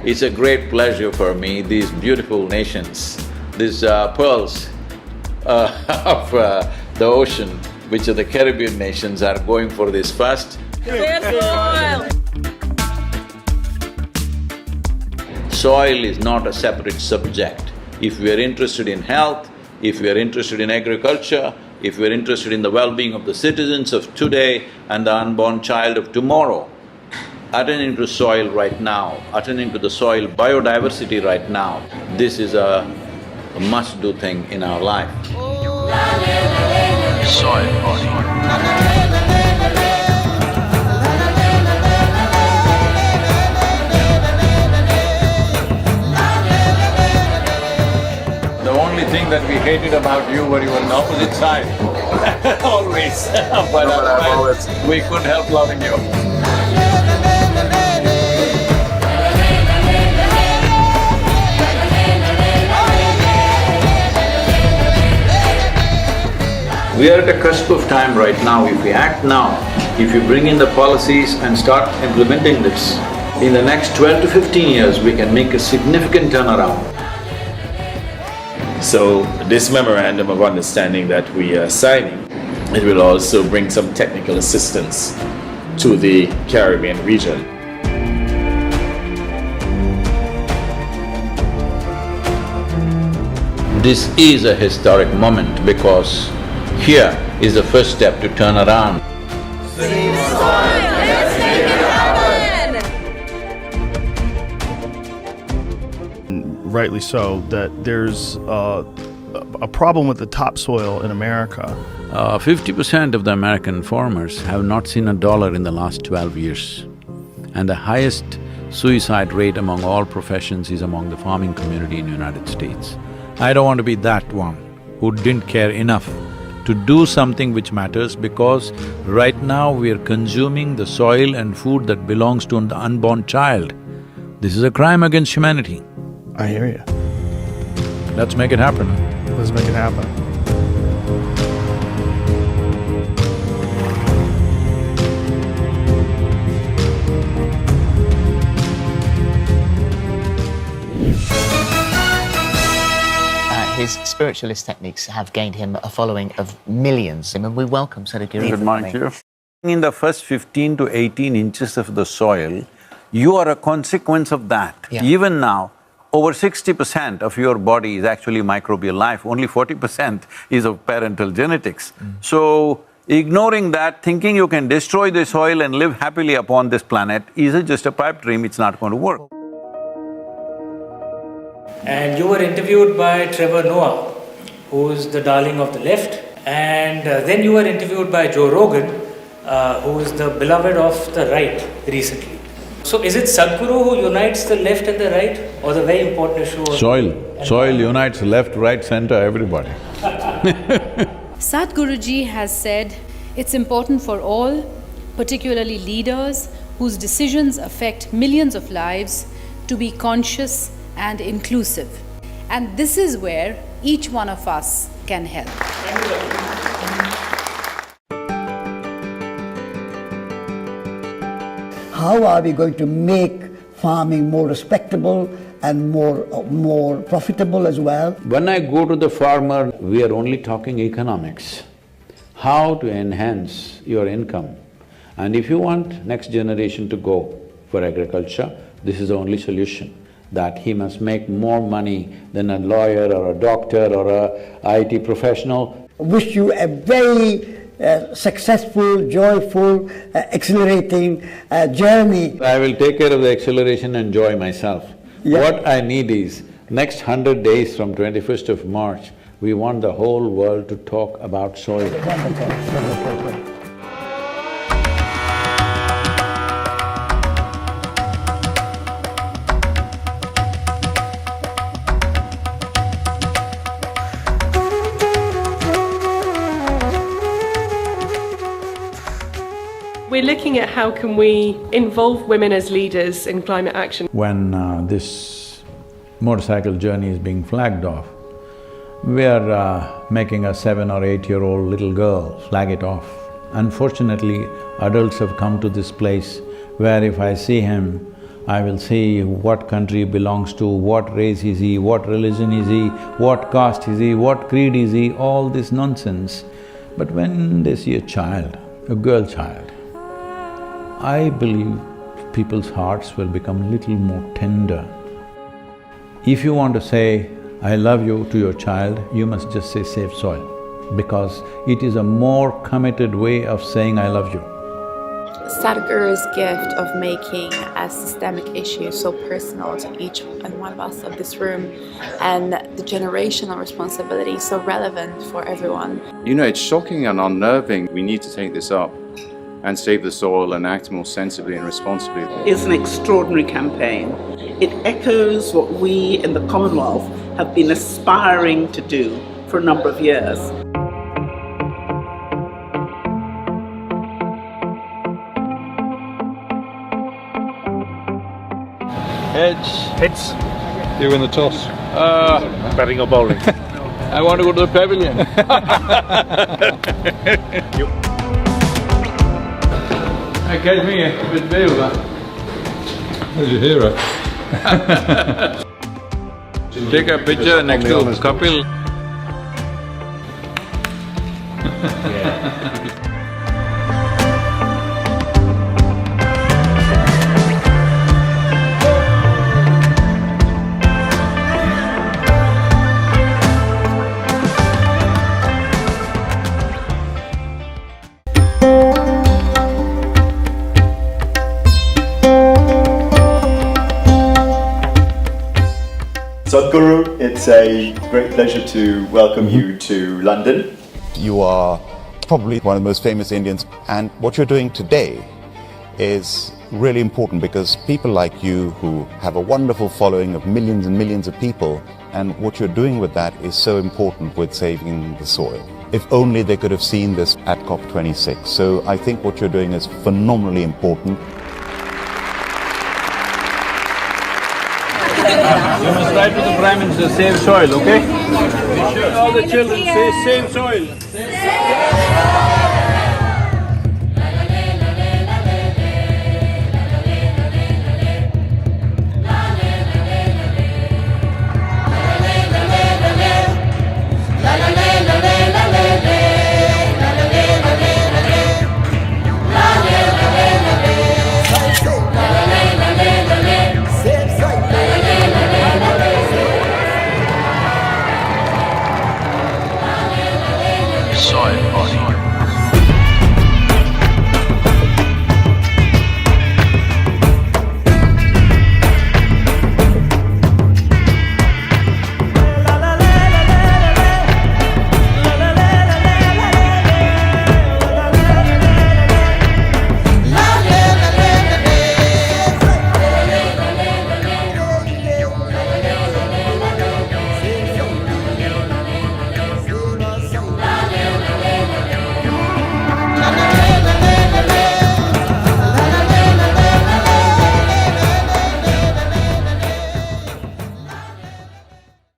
It's a great pleasure for me, these beautiful nations, these pearls of the ocean, which are the Caribbean nations, are going for this first. Soil is not a separate subject. If we are interested in health, if we are interested in agriculture, if we are interested in the well-being of the citizens of today and the unborn child of tomorrow, attending to soil right now, attending to the soil biodiversity right now, this is a must-do thing in our life. Soil body. The only thing that we hated about you were you were on the opposite side, always. But otherwise, we couldn't help loving you. We are at a cusp of time right now. If we act now, if you bring in the policies and start implementing this, in the next 12 to 15 years, we can make a significant turnaround. So this memorandum of understanding that we are signing, it will also bring some technical assistance to the Caribbean region. This is a historic moment because here is the first step to turn around. Let's make it happen! Rightly so, that there's a problem with the topsoil in America. 50% of the American farmers have not seen a dollar in the last 12 years. And the highest suicide rate among all professions is among the farming community in the United States. I don't want to be that one who didn't care enough to do something which matters, because right now we are consuming the soil and food that belongs to the unborn child. This is a crime against humanity. I hear you. Let's make it happen. Let's make it happen. His spiritualist techniques have gained him a following of millions, and we welcome Sadhguru. Good morning to you. In the first 15 to 18 inches of the soil, you are a consequence of that. Yeah. Even now, over 60% of your body is actually microbial life, only 40% is of parental genetics. So, ignoring that, thinking you can destroy the soil and live happily upon this planet is just a pipe dream, it's not going to work. And you were interviewed by Trever, who's the darling of the left, and then you were interviewed by Joe Rogan, who is the beloved of the right recently. So is it Sadhguru who unites the left and the right, or the very important issue of… Soil unites left, right, center, everybody. Sadhguruji has said it's important for all, particularly leaders whose decisions affect millions of lives, to be conscious and inclusive. And this is where each one of us can help. How are we going to make farming more respectable and more profitable as well? When I go to the farmer, we are only talking economics. How to enhance your income. And if you want next generation to go for agriculture, this is the only solution. That he must make more money than a lawyer or a doctor or a IT professional. Wish you a very successful, joyful, exhilarating journey. I will take care of the acceleration and joy myself. Yeah. What I need is, next 100 days from 21st of March, we want the whole world to talk about soil. We're looking at how can we involve women as leaders in climate action. When this motorcycle journey is being flagged off, we are making a 7 or 8-year-old little girl flag it off. Unfortunately, adults have come to this place where if I see him I will see what country he belongs to, what race is he, what religion is he, what caste is he, what creed is he, all this nonsense. But when they see a child, a girl child, I believe people's hearts will become a little more tender. If you want to say, I love you to your child, you must just say save soil, because it is a more committed way of saying I love you. Sadhguru's gift of making a systemic issue so personal to each and one of us of this room, and the generational responsibility so relevant for everyone. You know, it's shocking and unnerving. We need to take this up and save the soil and act more sensibly and responsibly. It's an extraordinary campaign. It echoes what we in the Commonwealth have been aspiring to do for a number of years. Heads. You win the toss. Batting or bowling? I want to go to the pavilion. Catch me with Deva. Who's your hero? Take a picture next to Kapil. Sadhguru, it's a great pleasure to welcome you to London. You are probably one of the most famous Indians, and what you're doing today is really important because people like you who have a wonderful following of millions and millions of people, and what you're doing with that is so important with saving the soil. If only they could have seen this at COP26. So I think what you're doing is phenomenally important. You must write to the Prime Minister, save soil, okay? All the children say save soil.